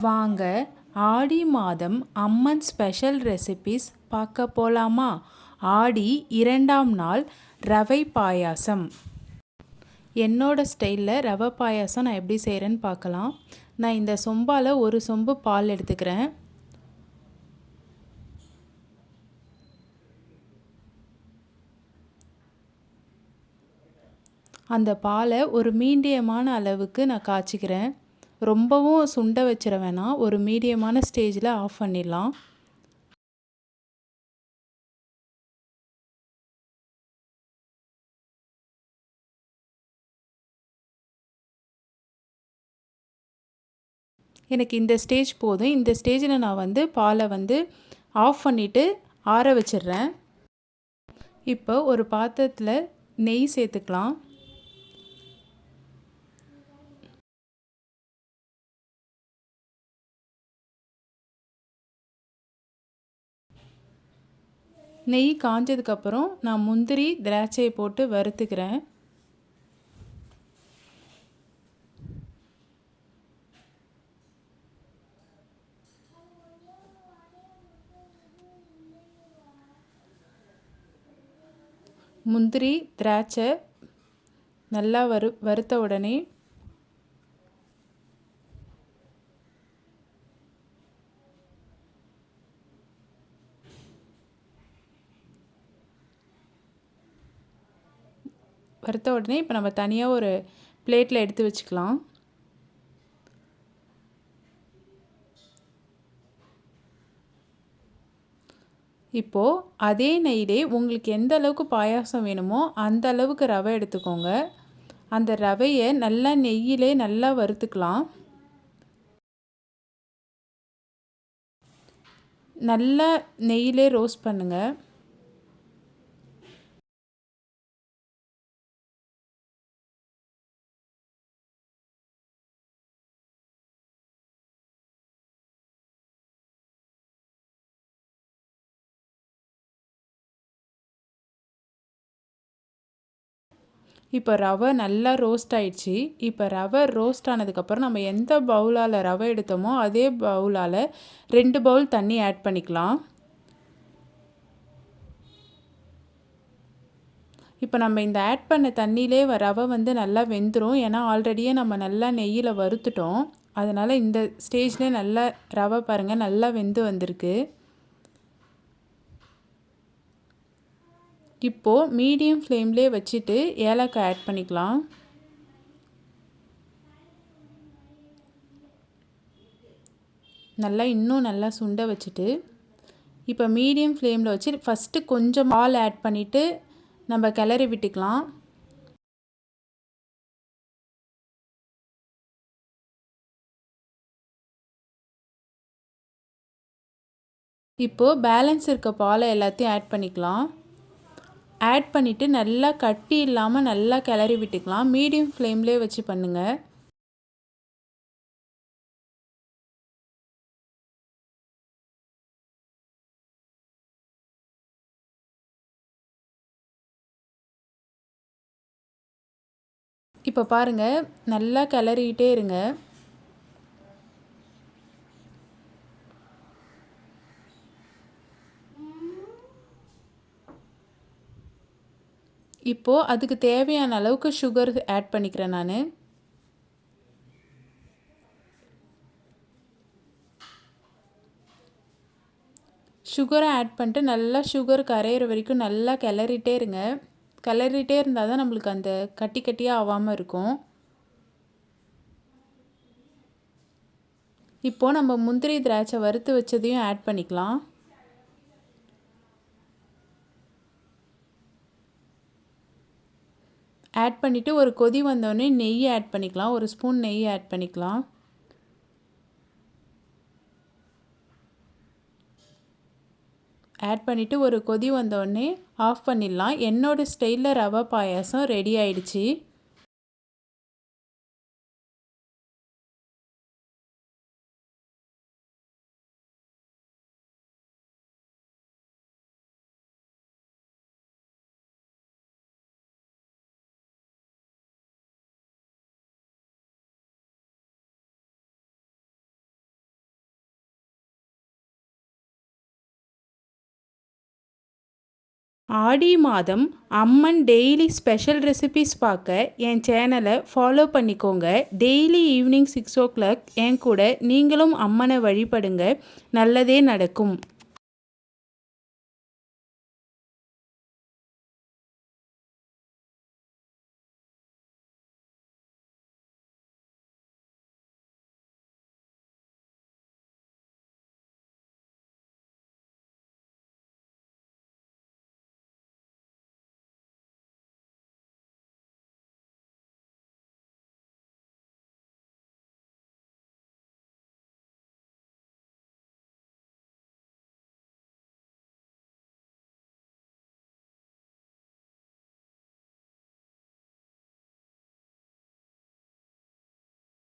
வாங்க, ஆடி மாதம் அம்மன் special recipes பார்க்க போலாமா? ஆடி 2ஆம் நாள் ரவை பாயாசம். என்னோட ஸ்டைலில் ரவை பாயாசம் நான் எப்படி செய்கிறேன்னு பார்க்கலாம். நான் இந்த சொம்பால் ஒரு சொம்பு பால் எடுத்துக்கிறேன். அந்த பாலை ஒரு மீடியமான அளவுக்கு நான் காய்ச்சிக்கிறேன். ரொம்பவும் சுண்ட வச்சிட வேணாம், ஒரு மீடியமான ஸ்டேஜில் ஆஃப் பண்ணிடலாம். எனக்கு இந்த ஸ்டேஜ் போதும். இந்த ஸ்டேஜில் நான் பாலை ஆஃப் பண்ணிவிட்டு ஆற வச்சிடுறேன். இப்போ ஒரு பாத்திரத்தில் நெய் சேர்த்துக்கலாம். நெய் காஞ்சதுக்கப்புறம் நான் முந்திரி திராட்சையை போட்டு வறுத்துக்கிறேன். முந்திரி திராட்சை நல்லா வறுத்த உடனே இப்போ நம்ம தனியாக ஒரு பிளேட்டில் எடுத்து வச்சுக்கலாம். இப்போது அதே நெய்யிலே உங்களுக்கு எந்த அளவுக்கு பாயாசம் வேணுமோ அந்த அளவுக்கு ரவை எடுத்துக்கோங்க. அந்த ரவையை நல்லா நெய்யிலே நல்லா வறுத்துக்கலாம். நல்லா நெய்யிலே ரோஸ்ட் பண்ணுங்கள். இப்போ ரவை நல்லா ரோஸ்ட் ஆயிடுச்சு. இப்போ ரவை ரோஸ்ட் ஆனதுக்கப்புறம் நம்ம எந்த பவுலால் ரவை எடுத்தோமோ அதே பவுலால் 2 பவுல் தண்ணி ஆட் பண்ணிக்கலாம். இப்போ நம்ம இந்த ஆட் பண்ண தண்ணியிலே ரவை நல்லா வெந்துடும். ஏன்னா ஆல்ரெடியே நம்ம நல்லா நெய்யில் வறுத்துட்டோம். அதனால் இந்த ஸ்டேஜ்லேயே நல்லா ரவை பாருங்கள் நல்லா வெந்து வந்திருக்கு. இப்போது மீடியம் ஃப்ளேம்லேயே வச்சுட்டு ஏலக்காய் ஆட் பண்ணிக்கலாம். இன்னும் நல்லா சுண்ட வச்சுட்டு இப்போ மீடியம் ஃப்ளேமில் வச்சு ஃபஸ்ட்டு கொஞ்சம் பால் ஆட் பண்ணிவிட்டு நம்ம கிளறி விட்டுக்கலாம். இப்போது பேலன்ஸ் இருக்க பாலை எல்லாத்தையும் ஆட் பண்ணிக்கலாம். ஆட் பண்ணிவிட்டு நல்லா கட்டி இல்லாமல் நல்லா கிளறி விட்டுக்கலாம். மீடியம் ஃப்ளேம்லேயே வச்சு பண்ணுங்கள். இப்போ பாருங்கள் நல்லா கிளறிக்கிட்டே இருங்க. இப்போது அதுக்கு தேவையான அளவுக்கு சுகர் ஆட் பண்ணிக்கிறேன் நான். சுகரை ஆட் பண்ணிட்டு நல்லா சுகர் கரையிற வரைக்கும் நல்லா கிளறிட்டே இருங்க. கிளறிட்டே இருந்தால் தான் நம்மளுக்கு அந்த கட்டி கட்டியாக ஆகாமல் இருக்கும். இப்போது நம்ம முந்திரி திராட்சை வறுத்து வச்சதையும் ஆட் பண்ணிக்கலாம். ஆட் பண்ணிவிட்டு ஒரு கொதி வந்தோடனே நெய் ஆட் பண்ணிக்கலாம். ஒரு ஸ்பூன் நெய் ஆட் பண்ணிக்கலாம். ஆட் பண்ணிவிட்டு ஒரு கொதி வந்தோடனே ஆஃப் பண்ணிடலாம். என்னோடய ஸ்டைலில் ரவை பாயாசம் ரெடி ஆயிடுச்சு. ஆடி மாதம் அம்மன் டெய்லி ஸ்பெஷல் ரெசிபீஸ் பார்க்க என் சேனலை ஃபாலோ பண்ணிக்கோங்க. டெய்லி ஈவினிங் 6 o'clock என் கூட நீங்களும் அம்மனை வழிபடுங்க. நல்லதே நடக்கும்.